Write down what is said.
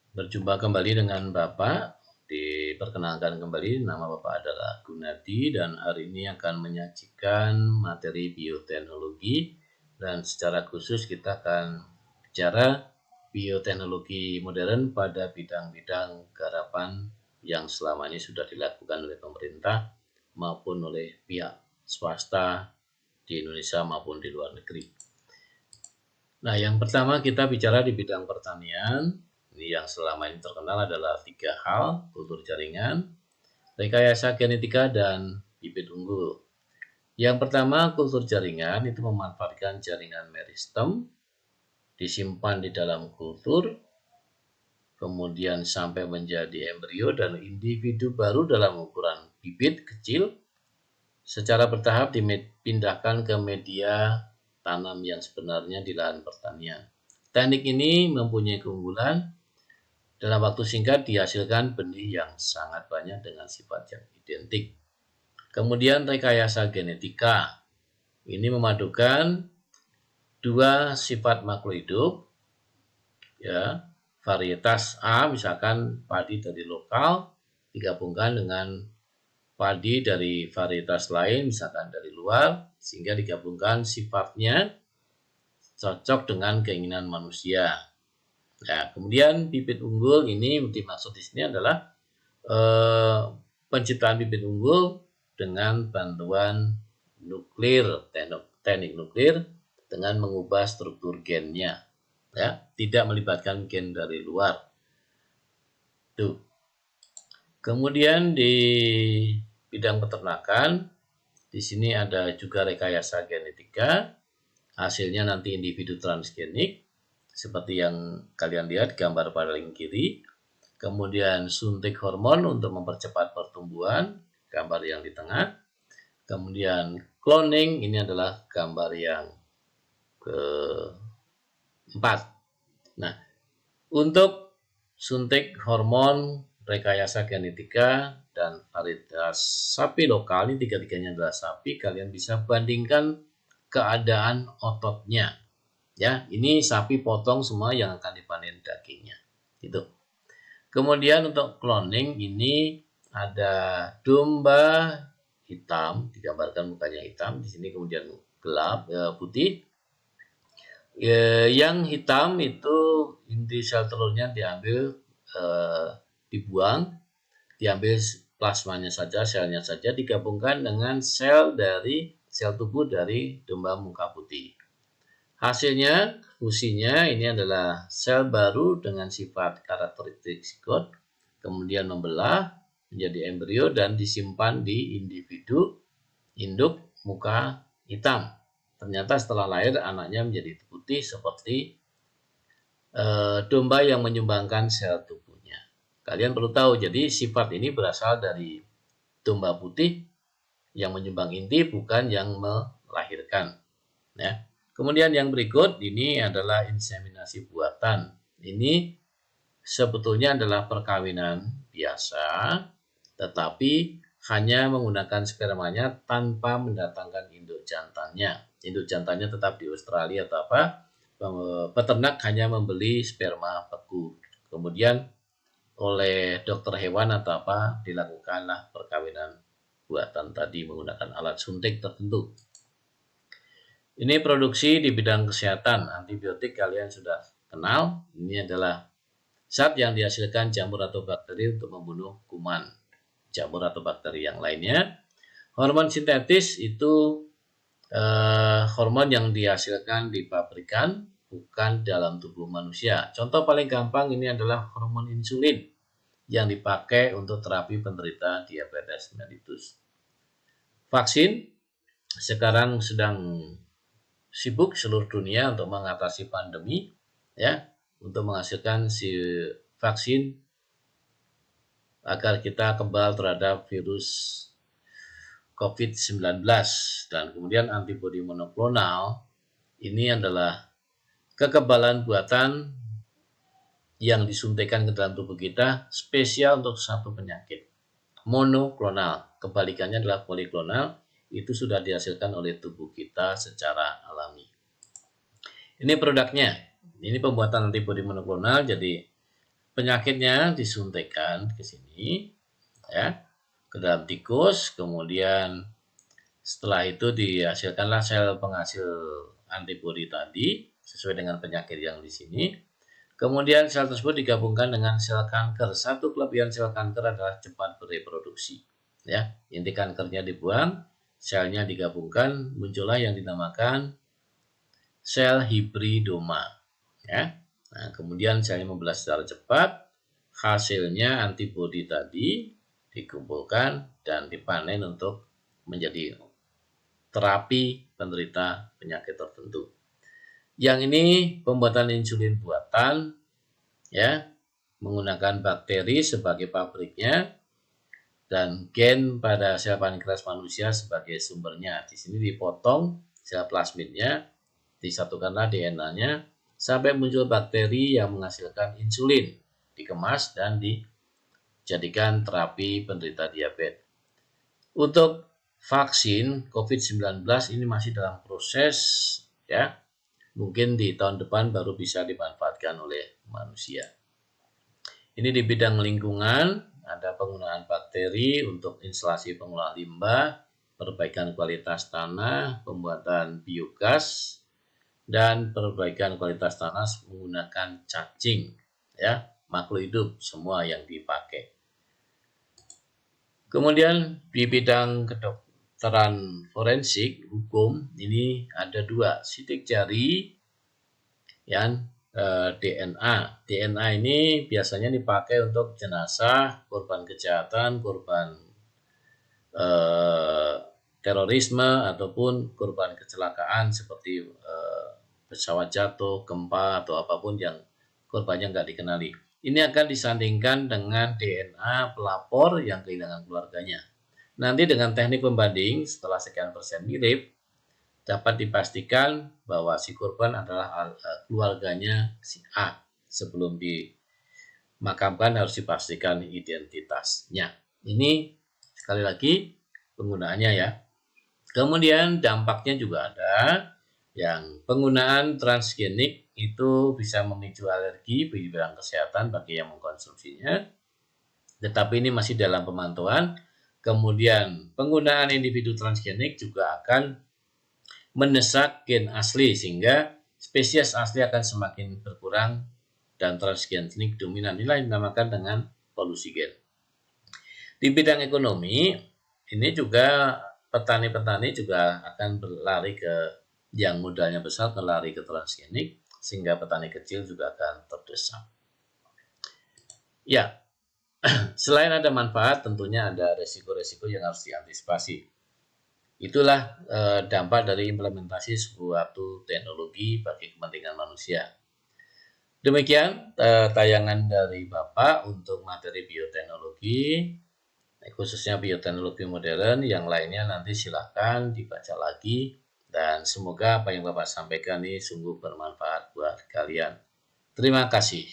Berjumpa kembali dengan Bapak. Diperkenalkan kembali, nama Bapak adalah Gunadi dan hari ini akan menyajikan materi bioteknologi dan secara khusus kita akan bicara bioteknologi modern pada bidang-bidang garapan yang selama ini sudah dilakukan oleh pemerintah maupun oleh pihak swasta di Indonesia maupun di luar negeri. Nah, yang pertama kita bicara di bidang pertanian. Ini yang selama ini terkenal adalah 3 hal: kultur jaringan, rekayasa genetika, dan bibit unggul. Yang pertama, kultur jaringan itu memanfaatkan jaringan meristem, disimpan di dalam kultur, kemudian sampai menjadi embrio dan individu baru dalam ukuran bibit kecil, secara bertahap dipindahkan ke media tanam yang sebenarnya di lahan pertanian. Teknik ini mempunyai keunggulan. Dalam waktu singkat dihasilkan benih yang sangat banyak dengan sifat yang identik. Kemudian rekayasa genetika. Ini memadukan dua sifat makhluk hidup, ya, varietas A misalkan padi dari lokal digabungkan dengan padi dari varietas lain misalkan dari luar, sehingga digabungkan sifatnya cocok dengan keinginan manusia. Nah, kemudian bibit unggul ini dimaksud di sini adalah penciptaan bibit unggul dengan bantuan nuklir, teknik nuklir dengan mengubah struktur gennya, ya, tidak melibatkan gen dari luar. Tuh. Kemudian di bidang peternakan, di sini ada juga rekayasa genetika. Hasilnya nanti individu transgenik, seperti yang kalian lihat gambar paling kiri. Kemudian suntik hormon untuk mempercepat pertumbuhan, gambar yang di tengah. Kemudian cloning, ini adalah gambar yang keempat. Nah, untuk suntik hormon, rekayasa genetika, dan varietas sapi lokal, ini tiga-tiganya adalah sapi, kalian bisa bandingkan keadaan ototnya. Ya, ini sapi potong semua yang akan dipanen dagingnya. Itu. Kemudian untuk cloning ini ada domba hitam, digambarkan mukanya hitam, di sini kemudian gelap, putih. Yang hitam itu inti sel telurnya diambil, dibuang, diambil plasmanya saja, selnya saja, digabungkan dengan sel tubuh dari domba muka putih. Hasilnya, fusinya ini adalah sel baru dengan sifat karakteristik zigot, kemudian membelah menjadi embrio dan disimpan di individu induk muka hitam. Ternyata setelah lahir anaknya menjadi putih seperti domba yang menyumbangkan sel tubuhnya. Kalian perlu tahu, jadi sifat ini berasal dari domba putih yang menyumbang inti, bukan yang melahirkan. Ya. Kemudian yang berikut ini adalah inseminasi buatan. Ini sebetulnya adalah perkawinan biasa, tetapi hanya menggunakan spermanya tanpa mendatangkan induk jantannya. Induk jantannya tetap di Australia atau apa, peternak hanya membeli sperma beku. Kemudian oleh dokter hewan atau apa dilakukanlah perkawinan buatan tadi menggunakan alat suntik tertentu. Ini produksi di bidang kesehatan. Antibiotik kalian sudah kenal. Ini adalah zat yang dihasilkan jamur atau bakteri untuk membunuh kuman jamur atau bakteri yang lainnya. Hormon sintetis itu hormon yang dihasilkan di pabrikan, bukan dalam tubuh manusia. Contoh paling gampang ini adalah hormon insulin yang dipakai untuk terapi penderita diabetes mellitus. Vaksin sekarang sedang sibuk seluruh dunia untuk mengatasi pandemi, ya, untuk menghasilkan vaksin agar kita kebal terhadap virus COVID-19. Dan kemudian antibodi monoklonal ini adalah kekebalan buatan yang disuntikan ke dalam tubuh kita spesial untuk satu penyakit. Monoklonal, kebalikannya adalah poliklonal, itu sudah dihasilkan oleh tubuh kita secara alami. Ini produknya. Ini pembuatan antibodi monoklonal. Jadi penyakitnya disuntikkan ke sini, ya, ke dalam tikus, kemudian setelah itu dihasilkanlah sel penghasil antibodi tadi sesuai dengan penyakit yang di sini. Kemudian sel tersebut digabungkan dengan sel kanker. Satu kelebihan sel kanker adalah cepat bereproduksi. Ya, inti kankernya dibuang, selnya digabungkan, muncullah yang dinamakan sel hibridoma. Ya, nah, kemudian selnya membelah secara cepat, hasilnya antibodi tadi dikumpulkan dan dipanen untuk menjadi terapi penderita penyakit tertentu. Yang ini pembuatan insulin buatan, ya, menggunakan bakteri sebagai pabriknya dan gen pada sel pankreas manusia sebagai sumbernya. Di sini dipotong sel plasmidnya, disatukanlah DNA-nya sampai muncul bakteri yang menghasilkan insulin, dikemas dan dijadikan terapi penderita diabetes. Untuk vaksin COVID-19 ini masih dalam proses, ya. Mungkin di tahun depan baru bisa dimanfaatkan oleh manusia. Ini di bidang lingkungan, ada penggunaan bakteri untuk instalasi pengolahan limbah, perbaikan kualitas tanah, pembuatan biogas, dan perbaikan kualitas tanah menggunakan cacing, ya, makhluk hidup semua yang dipakai. Kemudian di bidang kedokteran forensik hukum ini ada dua, sidik jari yang DNA. DNA ini biasanya dipakai untuk jenazah, korban kejahatan, korban terorisme ataupun korban kecelakaan seperti pesawat jatuh, gempa atau apapun yang korbannya nggak dikenali. Ini akan disandingkan dengan DNA pelapor yang kehilangan keluarganya. Nanti dengan teknik pembanding setelah sekian persen mirip, dapat dipastikan bahwa si korban adalah keluarganya si A. Sebelum dimakamkan harus dipastikan identitasnya. Ini sekali lagi penggunaannya ya. Kemudian dampaknya juga ada yang penggunaan transgenik itu bisa memicu alergi di bidang kesehatan bagi yang mengkonsumsinya. Tetapi ini masih dalam pemantauan. Kemudian penggunaan individu transgenik juga akan mendesak gen asli sehingga spesies asli akan semakin berkurang dan transgenik dominan. Inilah yang dinamakan dengan polusi gen. Di bidang ekonomi ini juga petani-petani juga akan berlari ke yang modalnya besar, berlari ke transgenik sehingga petani kecil juga akan terdesak. Ya, selain ada manfaat tentunya ada resiko-resiko yang harus diantisipasi. Itulah dampak dari implementasi suatu teknologi bagi kepentingan manusia. Demikian tayangan dari Bapak untuk materi bioteknologi, khususnya bioteknologi modern. Yang lainnya nanti silakan dibaca lagi dan semoga apa yang Bapak sampaikan ini sungguh bermanfaat buat kalian. Terima kasih.